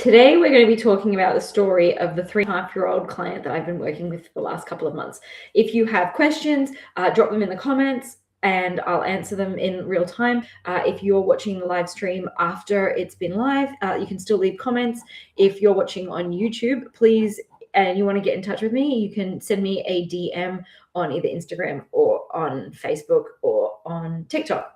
today we're going to be talking about the story of the 3.5-year-old client that I've been working with for the last couple of months. If you have questions, drop them in the comments and I'll answer them in real time. If you're watching the live stream after it's been live, you can still leave comments. If you're watching on YouTube, please, and you want to get in touch with me, you can send me a DM on either Instagram or on Facebook or on TikTok.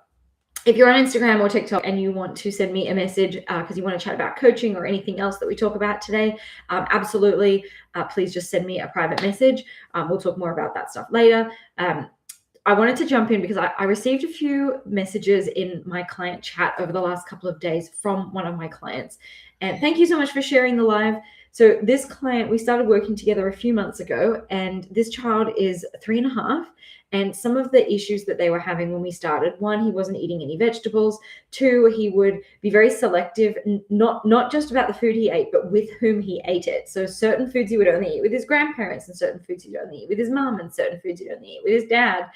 If you're on Instagram or TikTok and you want to send me a message because you want to chat about coaching or anything else that we talk about today, absolutely, please just send me a private message. We'll talk more about that stuff later. I wanted to jump in because I received a few messages in my client chat over the last couple of days from one of my clients. And thank you so much for sharing the live. So this client, we started working together a few months ago, and this child is 3.5. And some of the issues that they were having when we started, one, he wasn't eating any vegetables. Two, he would be very selective, not just about the food he ate, but with whom he ate it. So certain foods he would only eat with his grandparents, and certain foods he'd only eat with his mum, and certain foods he'd only eat with his dad.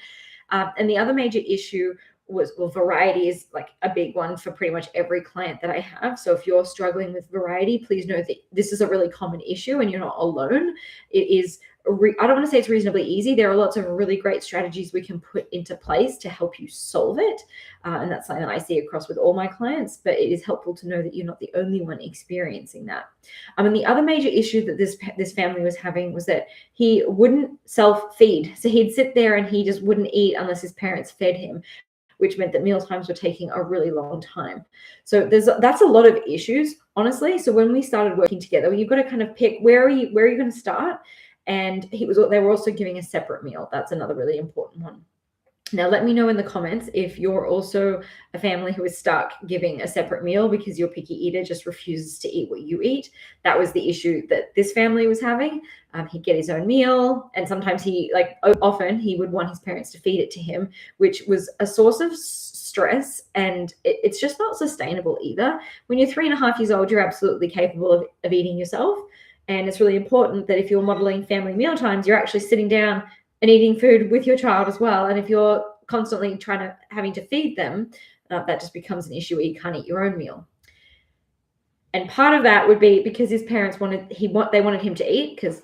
And the other major issue was, well, variety is like a big one for pretty much every client that I have. So if you're struggling with variety, please know that this is a really common issue and you're not alone. It is I don't want to say it's reasonably easy. There are lots of really great strategies we can put into place to help you solve it. And that's something that I see across with all my clients, but it is helpful to know that you're not the only one experiencing that. And the other major issue that this family was having was that he wouldn't self-feed. So he'd sit there and he just wouldn't eat unless his parents fed him, which meant that meal times were taking a really long time. So that's a lot of issues, honestly. So when we started working together, you've got to kind of pick where are you going to start? And they were also giving a separate meal. That's another really important one. Now, let me know in the comments if you're also a family who is stuck giving a separate meal because your picky eater just refuses to eat what you eat. That was the issue that this family was having. He'd get his own meal, and sometimes often he would want his parents to feed it to him, which was a source of stress, and it's just not sustainable either. When you're 3.5 years old, you're absolutely capable of eating yourself. And it's really important that if you're modeling family meal times, you're actually sitting down and eating food with your child as well. And if you're constantly having to feed them, that just becomes an issue where you can't eat your own meal. And part of that would be because his parents wanted him to eat, because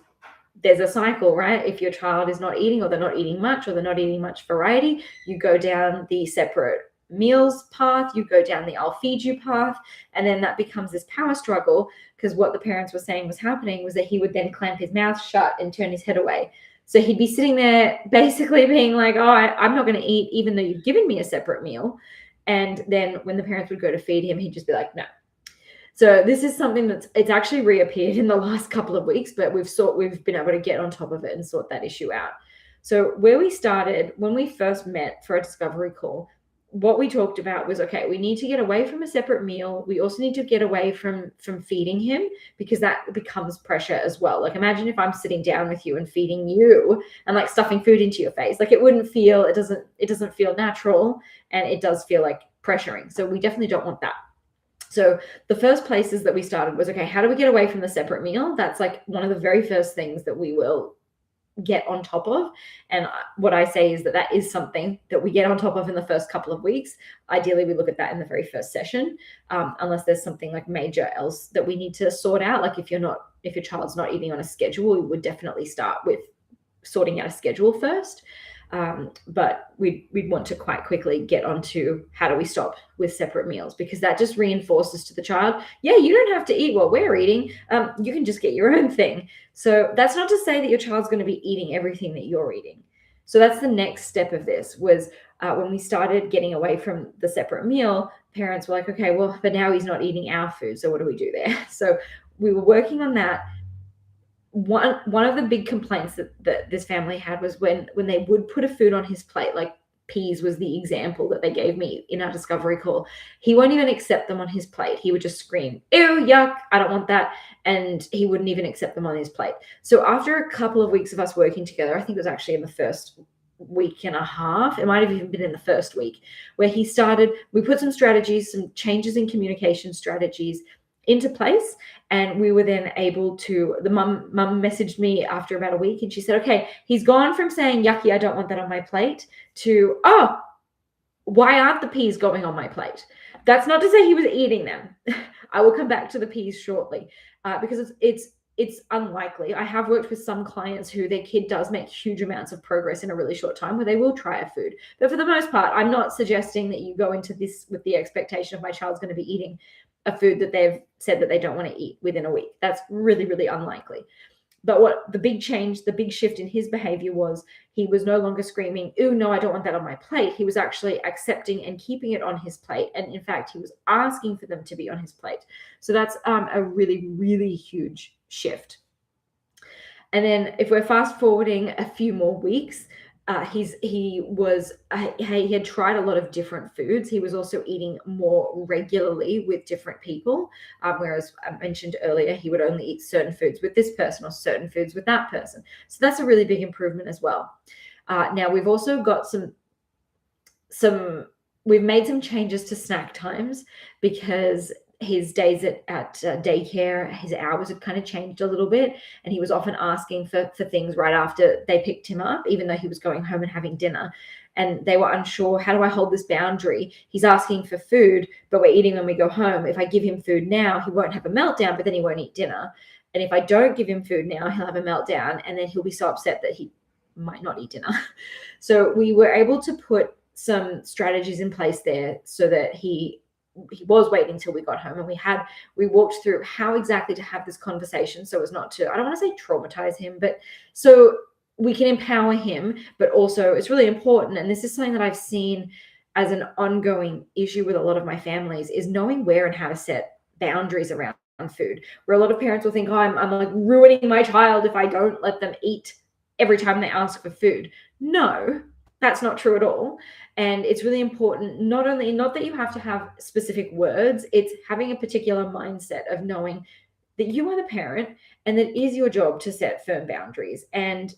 there's a cycle, right? If your child is not eating, or they're not eating much, or they're not eating much variety, you go down the separate meals path, you go down the I'll feed you path, and then that becomes this power struggle, because what the parents were saying was happening was that he would then clamp his mouth shut and turn his head away. So he'd be sitting there basically being like, oh, I'm not going to eat even though you've given me a separate meal. And then when the parents would go to feed him, he'd just be like, no. So this is something it's actually reappeared in the last couple of weeks, but we've been able to get on top of it and sort that issue out. So where we started, when we first met for a discovery call, what we talked about was, okay, we need to get away from a separate meal. We also need to get away from feeding him, because that becomes pressure as well. Like, imagine if I'm sitting down with you and feeding you and like stuffing food into your face. Like, it doesn't feel natural, and it does feel like pressuring. So we definitely don't want that. So the first places that we started was, okay, how do we get away from the separate meal? That's like one of the very first things that we will get on top of. And what I say is that is something that we get on top of in the first couple of weeks. Ideally, we look at that in the very first session, unless there's something like major else that we need to sort out. Like if your child's not eating on a schedule, we would definitely start with sorting out a schedule first. But we'd want to quite quickly get onto how do we stop with separate meals, because that just reinforces to the child, yeah, you don't have to eat what we're eating. You can just get your own thing. So that's not to say that your child's going to be eating everything that you're eating. So that's the next step of this was when we started getting away from the separate meal, parents were like, okay, well, but now he's not eating our food. So what do we do there? So we were working on that. One of the big complaints that this family had was when they would put a food on his plate, like peas was the example that they gave me in our discovery call. He won't even accept them on his plate. He would just scream, ew, yuck, I don't want that. And he wouldn't even accept them on his plate. So after a couple of weeks of us working together, I think it was actually in the first week and a half, it might have even been in the first week, where we put some strategies, some changes in communication strategies into place. And we were then able to, the mum messaged me after about a week, and she said, okay, he's gone from saying, yucky, I don't want that on my plate, to, oh, why aren't the peas going on my plate? That's not to say he was eating them. I will come back to the peas shortly, because it's unlikely. I have worked with some clients who their kid does make huge amounts of progress in a really short time where they will try a food. But for the most part, I'm not suggesting that you go into this with the expectation of my child's going to be eating a food that they've said that they don't want to eat within a week. That's really, really unlikely. But what the big change, the big shift in his behavior was, he was no longer screaming, "Ooh, no, I don't want that on my plate." He was actually accepting and keeping it on his plate. And in fact, he was asking for them to be on his plate. So that's a really, really huge shift. And then if we're fast forwarding a few more weeks, he had tried a lot of different foods. He was also eating more regularly with different people, whereas I mentioned earlier he would only eat certain foods with this person or certain foods with that person. So that's a really big improvement as well. Now we've also got we've made some changes to snack times, because his days at daycare, his hours had kind of changed a little bit, and he was often asking for things right after they picked him up, even though he was going home and having dinner. And they were unsure, how do I hold this boundary? He's asking for food, but we're eating when we go home. If I give him food now, he won't have a meltdown, but then he won't eat dinner. And if I don't give him food now, he'll have a meltdown, and then he'll be so upset that he might not eat dinner. So we were able to put some strategies in place there so that he was waiting until we got home, and we walked through how exactly to have this conversation so as not to, I don't want to say traumatize him, but so we can empower him. But also it's really important, and this is something that I've seen as an ongoing issue with a lot of my families, is knowing where and how to set boundaries around food, where a lot of parents will think, oh, I'm like ruining my child if I don't let them eat every time they ask for food. No, that's not true at all. And it's really important, not that you have to have specific words, it's having a particular mindset of knowing that you are the parent and that it is your job to set firm boundaries. And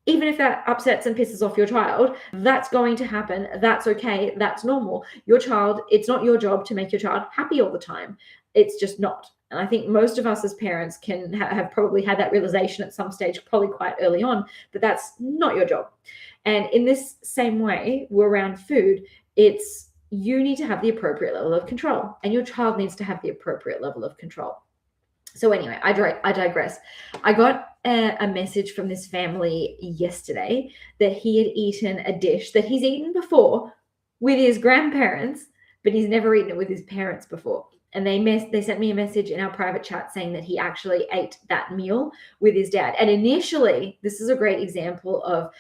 even if that upsets and pisses off your child, that's going to happen. That's okay. That's normal. Your child, it's not your job to make your child happy all the time. It's just not. And I think most of us as parents can have probably had that realization at some stage, probably quite early on, that that's not your job. And in this same way, we're around food, it's you need to have the appropriate level of control, and your child needs to have the appropriate level of control. So anyway, I digress. I got a message from this family yesterday that he had eaten a dish that he's eaten before with his grandparents, but he's never eaten it with his parents before. And they sent me a message in our private chat saying that he actually ate that meal with his dad. And initially, this is a great example of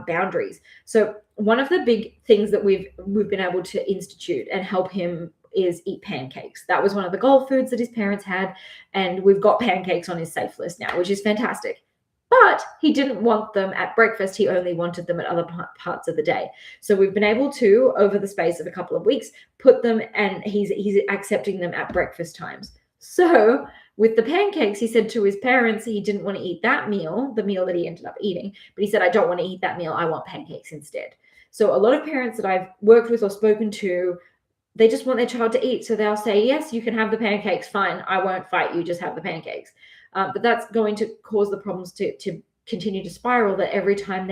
boundaries. So one of the big things that we've been able to institute and help him is eat pancakes. That was one of the goal foods that his parents had, and we've got pancakes on his safe list now, which is fantastic. But he didn't want them at breakfast. He only wanted them at other parts of the day. So we've been able to, over the space of a couple of weeks, put them, and he's accepting them at breakfast times. So with the pancakes, he said to his parents he didn't want to eat that meal, the meal that he ended up eating, but he said, I don't want to eat that meal. I want pancakes instead. So a lot of parents that I've worked with or spoken to, they just want their child to eat. So they'll say, yes, you can have the pancakes. Fine. I won't fight you. Just have the pancakes. But that's going to cause the problems to continue to spiral, that every time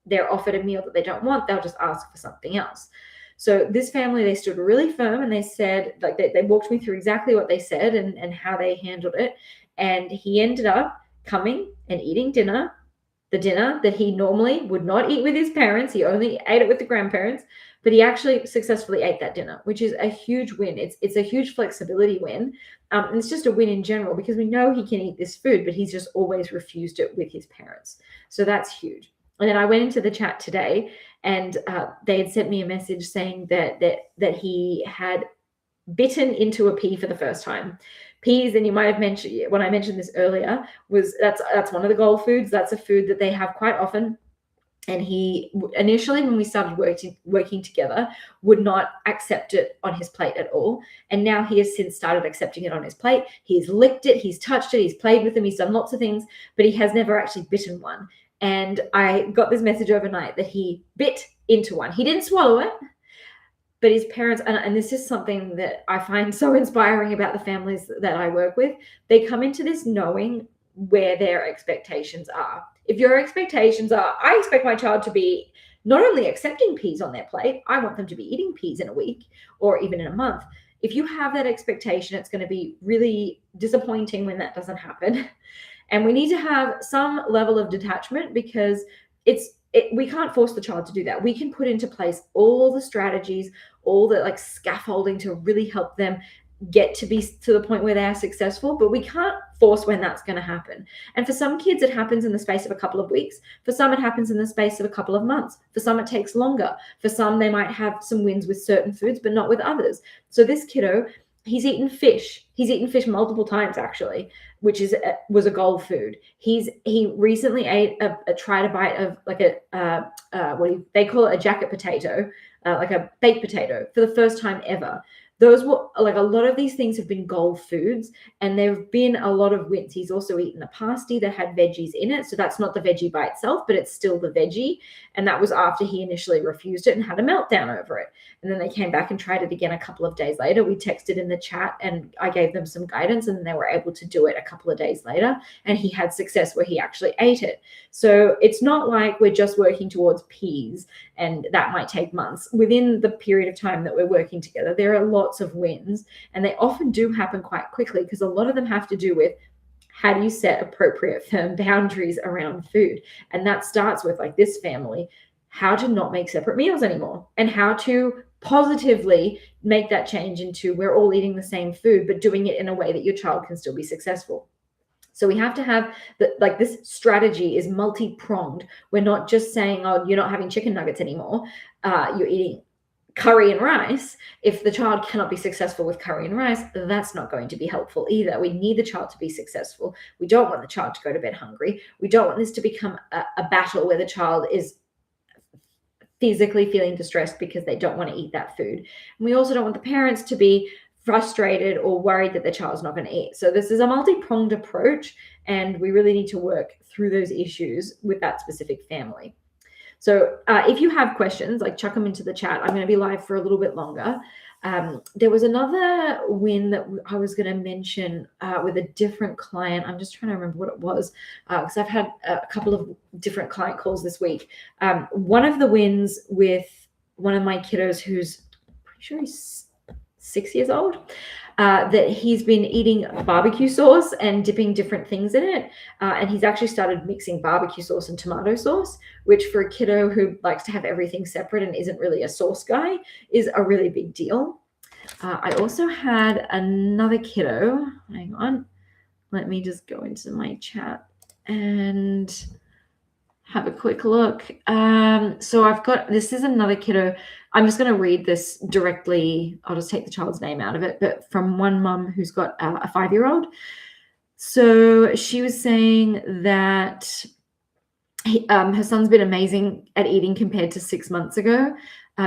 they're offered a meal that they don't want, they'll just ask for something else. So this family, they stood really firm, and they said, like they walked me through exactly what they said and how they handled it. And he ended up coming and eating dinner, the dinner that he normally would not eat with his parents. He only ate it with the grandparents, but he actually successfully ate that dinner, which is a huge win. It's a huge flexibility win. And it's just a win in general, because we know he can eat this food, but he's just always refused it with his parents. So that's huge. And then I went into the chat today, and they had sent me a message saying that he had bitten into a pea for the first time. Peas, and you might have mentioned, when I mentioned this earlier, that's one of the goal foods. That's a food that they have quite often. And he initially, when we started working together, would not accept it on his plate at all. And now he has since started accepting it on his plate. He's licked it, he's touched it, he's played with them, he's done lots of things, but he has never actually bitten one. And I got this message overnight that he bit into one. He didn't swallow it, but his parents, and this is something that I find so inspiring about the families that I work with, they come into this knowing where their expectations are. If your expectations are, I expect my child to be not only accepting peas on their plate, I want them to be eating peas in a week or even in a month. If you have that expectation, it's going to be really disappointing when that doesn't happen. And we need to have some level of detachment, because we can't force the child to do that. We can put into place all the strategies, all the like scaffolding to really help them get to be to the point where they are successful, but we can't force when that's going to happen. And for some kids, it happens in the space of a couple of weeks. For some, it happens in the space of a couple of months. For some, it takes longer. For some, they might have some wins with certain foods, but not with others. So this kiddo, he's eaten fish. He's eaten fish multiple times, actually, which was a goal food. He recently tried a bite of like they call it a jacket potato, like a baked potato, for the first time ever. Those were like, a lot of these things have been goal foods, and there have been a lot of wins. He's also eaten a pasty that had veggies in it. So that's not the veggie by itself, but it's still the veggie. And that was after he initially refused it and had a meltdown over it. And then they came back and tried it again a couple of days later. We texted in the chat and I gave them some guidance, and they were able to do it a couple of days later. And he had success where he actually ate it. So it's not like we're just working towards peas and that might take months. Within the period of time that we're working together, there are lots of wins, and they often do happen quite quickly, because a lot of them have to do with how do you set appropriate firm boundaries around food. And that starts with, like this family, how to not make separate meals anymore, and how to positively make that change into we're all eating the same food, but doing it in a way that your child can still be successful. So we have to have this strategy is multi-pronged. We're not just saying, oh, you're not having chicken nuggets anymore. You're eating curry and rice. If the child cannot be successful with curry and rice, that's not going to be helpful either. We need the child to be successful. We don't want the child to go to bed hungry. We don't want this to become a battle where the child is physically feeling distressed because they don't want to eat that food. And we also don't want the parents to be frustrated or worried that the child's not going to eat. So this is a multi-pronged approach, and we really need to work through those issues with that specific family. So if you have questions, like chuck them into the chat. I'm going to be live for a little bit longer. There was another win that I was going to mention with a different client. I'm just trying to remember what it was, because I've had a couple of different client calls this week. One of the wins with one of my kiddos, who's pretty sure he's 6 years old, that he's been eating barbecue sauce and dipping different things in it. And he's actually started mixing barbecue sauce and tomato sauce, which for a kiddo who likes to have everything separate and isn't really a sauce guy is a really big deal. I also had another kiddo. Hang on. Let me just go into my chat and have a quick look. So this is another kiddo. I'm just going to read this directly. I'll just take the child's name out of it, but from one mum who's got a 5-year-old. So she was saying that her son's been amazing at eating compared to 6 months ago.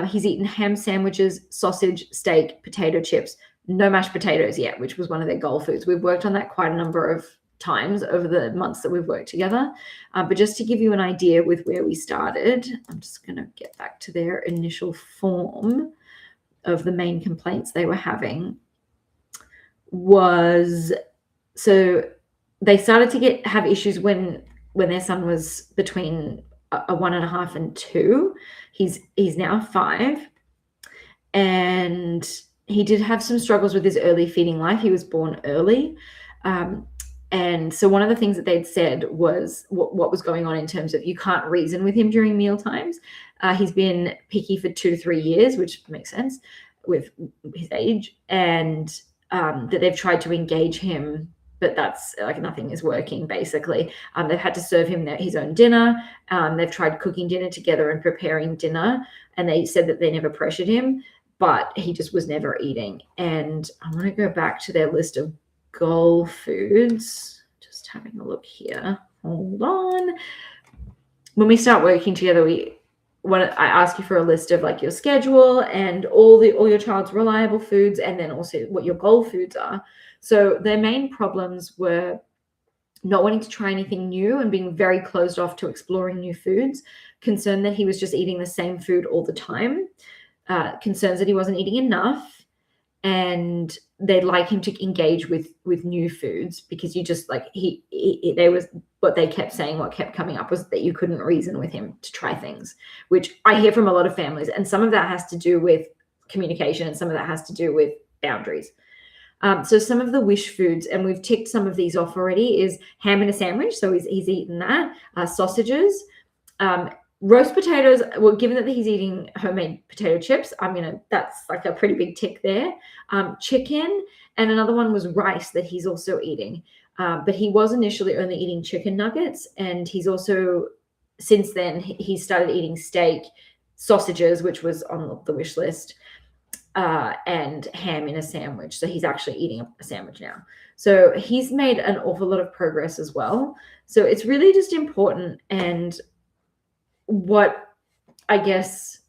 He's eaten ham sandwiches, sausage, steak, potato chips, no mashed potatoes yet, which was one of their goal foods. We've worked on that quite a number of times over the months that we've worked together. But just to give you an idea with where we started, I'm just going to get back to their initial form of the main complaints they were having. So they started to have issues when their son was between a 1.5 and 2. He's now 5, and he did have some struggles with his early feeding life. He was born early. And so one of the things that they'd said was what was going on in terms of you can't reason with him during meal times. He's been picky for 2 to 3 years, which makes sense with his age, and that they've tried to engage him, but that's like nothing is working basically. They've had to serve him his own dinner. They've tried cooking dinner together and preparing dinner, and they said that they never pressured him, but he just was never eating. And I want to go back to their list of goal foods, just having a look here. Hold on. When we start working together, I ask you for a list of like your schedule and all your child's reliable foods, and then also what your goal foods are. So their main problems were not wanting to try anything new and being very closed off to exploring new foods, concerned that he was just eating the same food all the time, concerns that he wasn't eating enough, and they'd like him to engage with new foods, because you just like what they kept saying, what kept coming up was that you couldn't reason with him to try things, which I hear from a lot of families. And some of that has to do with communication, and some of that has to do with boundaries. So some of the wish foods, and we've ticked some of these off already, is ham in a sandwich. So he's eaten that. Sausages, roast potatoes. Well, given that he's eating homemade potato chips, that's like a pretty big tick there. Chicken, and another one was rice that he's also eating. But he was initially only eating chicken nuggets, and he's also, since then, he started eating steak, sausages, which was on the wish list, and ham in a sandwich. So he's actually eating a sandwich now. So he's made an awful lot of progress as well. So it's really just important. And what I guess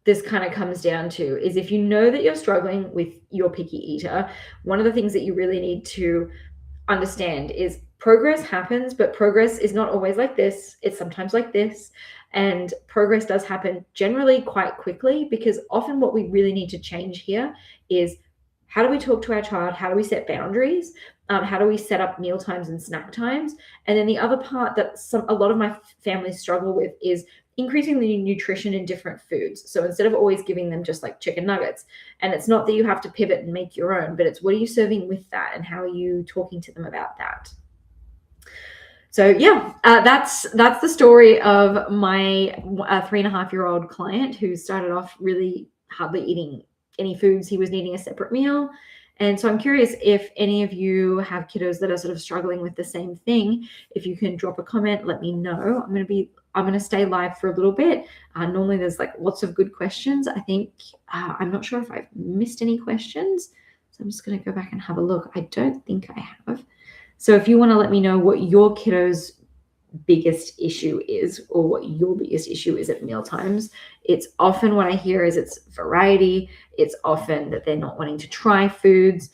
this kind of comes down to is, if you know that you're struggling with your picky eater, one of the things that you really need to understand is progress happens, but progress is not always like this. It's sometimes like this. And progress does happen generally quite quickly, because often what we really need to change here is, how do we talk to our child? How do we set boundaries? How do we set up meal times and snack times? And then the other part that a lot of my families struggle with is increasing the nutrition in different foods. So instead of always giving them just like chicken nuggets, and it's not that you have to pivot and make your own, but it's what are you serving with that, and how are you talking to them about that? So yeah, that's the story of my 3.5-year-old client, who started off really hardly eating any foods. He was needing a separate meal. And so I'm curious if any of you have kiddos that are sort of struggling with the same thing. If you can drop a comment, let me know. I'm going to stay live for a little bit. Normally there's like lots of good questions. I think, I'm not sure if I've missed any questions. So I'm just going to go back and have a look. I don't think I have. So if you want to let me know what your kiddo's biggest issue is, or what your biggest issue is at meal times, it's often what I hear is it's variety. It's often that they're not wanting to try foods.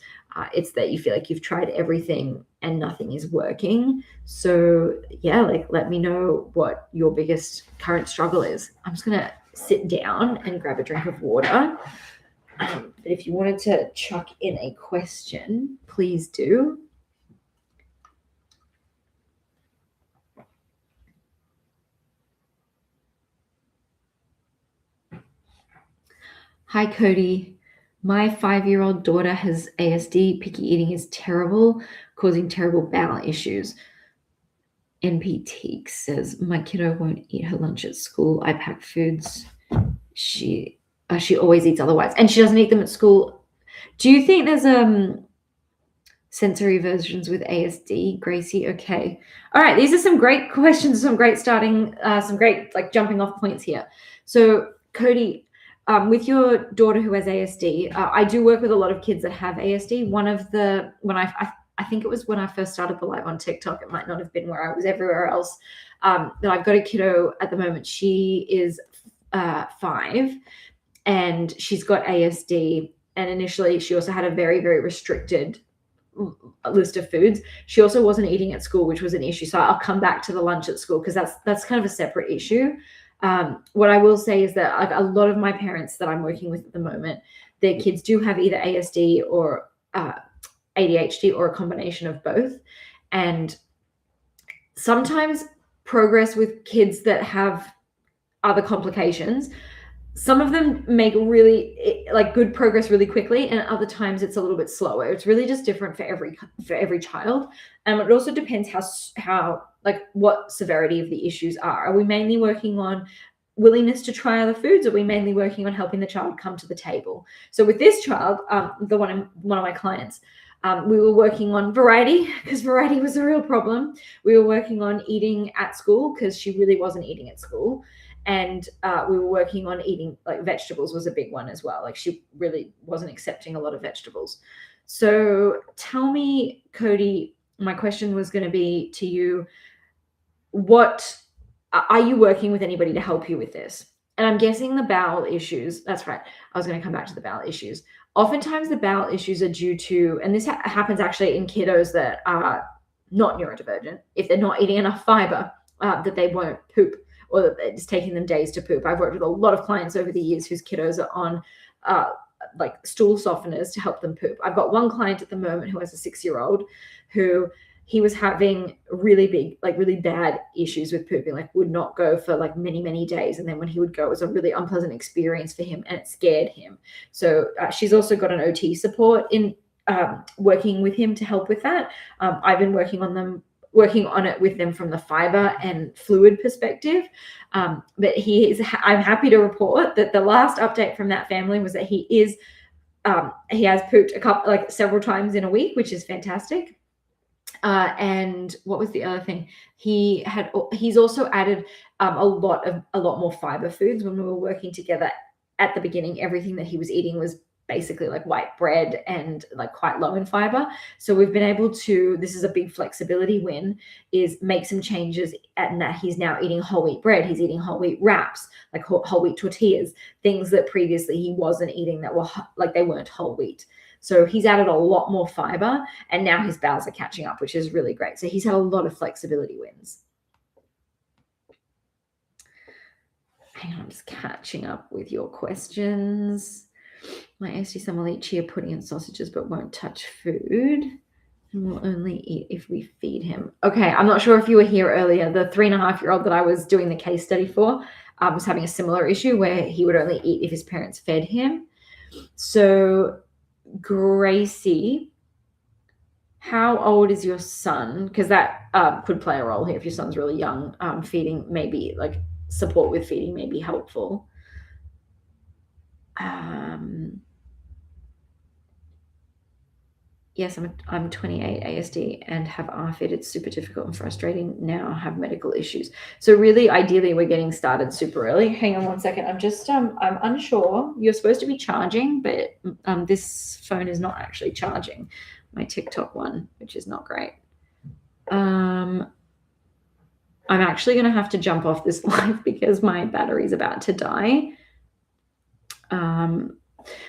It's that you feel like you've tried everything and nothing is working. So yeah, let me know what your biggest current struggle is. I'm just going to sit down and grab a drink of water. But if you wanted to chuck in a question, please do. Hi, Cody. My 5-year-old daughter has ASD. Picky eating is terrible, causing terrible bowel issues. NPT says, my kiddo won't eat her lunch at school. I pack foods. She always eats otherwise, and she doesn't eat them at school. Do you think there's sensory versions with ASD, Gracie? Okay. All right. These are some great questions, some great jumping off points here. So Cody, with your daughter who has ASD, I do work with a lot of kids that have ASD. I think it was when I first started the live on TikTok. It might not have been where I was everywhere else. That I've got a kiddo at the moment. She is 5, and she's got ASD. And initially, she also had a very, very restricted list of foods. She also wasn't eating at school, which was an issue. So I'll come back to the lunch at school, because that's kind of a separate issue. What I will say is that a lot of my parents that I'm working with at the moment, their kids do have either ASD or ADHD, or a combination of both. And sometimes progress with kids that have other complications, some of them make really good progress really quickly, and other times it's a little bit slower. It's really just different for every child. And it also depends how what severity of the issues are. Are we mainly working on willingness to try other foods? Or are we mainly working on helping the child come to the table? So with this child, one of my clients, we were working on variety, because variety was a real problem. We were working on eating at school, because she really wasn't eating at school. And we were working on eating, vegetables was a big one as well. She really wasn't accepting a lot of vegetables. So tell me, Cody, my question was going to be to you, what are you working with anybody to help you with this? And I'm guessing the bowel issues, that's right. I was going to come back to the bowel issues. Oftentimes the bowel issues are due to, and this happens actually in kiddos that are not neurodivergent, if they're not eating enough fiber, that they won't poop, or that it's taking them days to poop. I've worked with a lot of clients over the years whose kiddos are on stool softeners to help them poop. I've got one client at the moment who has a 6-year-old who he was having really big, like really bad issues with pooping, like would not go for like many, many days. And then when he would go, it was a really unpleasant experience for him and it scared him. So she's also got an OT support in working with him to help with that. I've been working on it with them from the fiber and fluid perspective. But I'm happy to report that the last update from that family was that he has pooped several times in a week, which is fantastic. And what was the other thing? He's also added a lot more fiber foods. When we were working together at the beginning, everything that he was eating was basically like white bread and like quite low in fiber. So we've been able to, this is a big flexibility win, is make some changes, and that he's now eating whole wheat bread. He's eating whole wheat wraps, like whole wheat tortillas, things that previously he wasn't eating that were like they weren't whole wheat. So he's added a lot more fiber, and now his bowels are catching up, which is really great. So he's had a lot of flexibility wins. Hang on, I'm just catching up with your questions. My ASD son will eat chia pudding and sausages, but won't touch food and will only eat if we feed him. Okay, I'm not sure if you were here earlier. The 3.5-year-old that I was doing the case study for was having a similar issue where he would only eat if his parents fed him. So Gracie, how old is your son? Because that could play a role here. If your son's really young, feeding maybe like support with feeding may be helpful. Yes, I'm 28 ASD and have RFID. It's super difficult and frustrating now. I have medical issues. So really, ideally, we're getting started super early. Hang on one second. I'm unsure. You're supposed to be charging, but this phone is not actually charging. My TikTok one, which is not great. I'm actually going to have to jump off this live because my battery's about to die.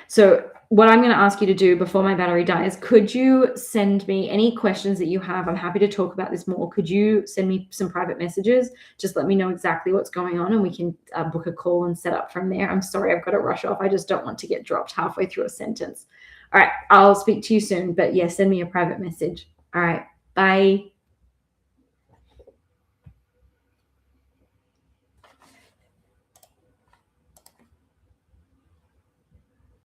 So what I'm going to ask you to do before my battery dies, could you send me any questions that you have? I'm happy to talk about this more. Could you send me some private messages? Just let me know exactly what's going on and we can book a call and set up from there. I'm sorry, I've got to rush off. I just don't want to get dropped halfway through a sentence. All right, I'll speak to you soon. But yeah, send me a private message. All right, bye.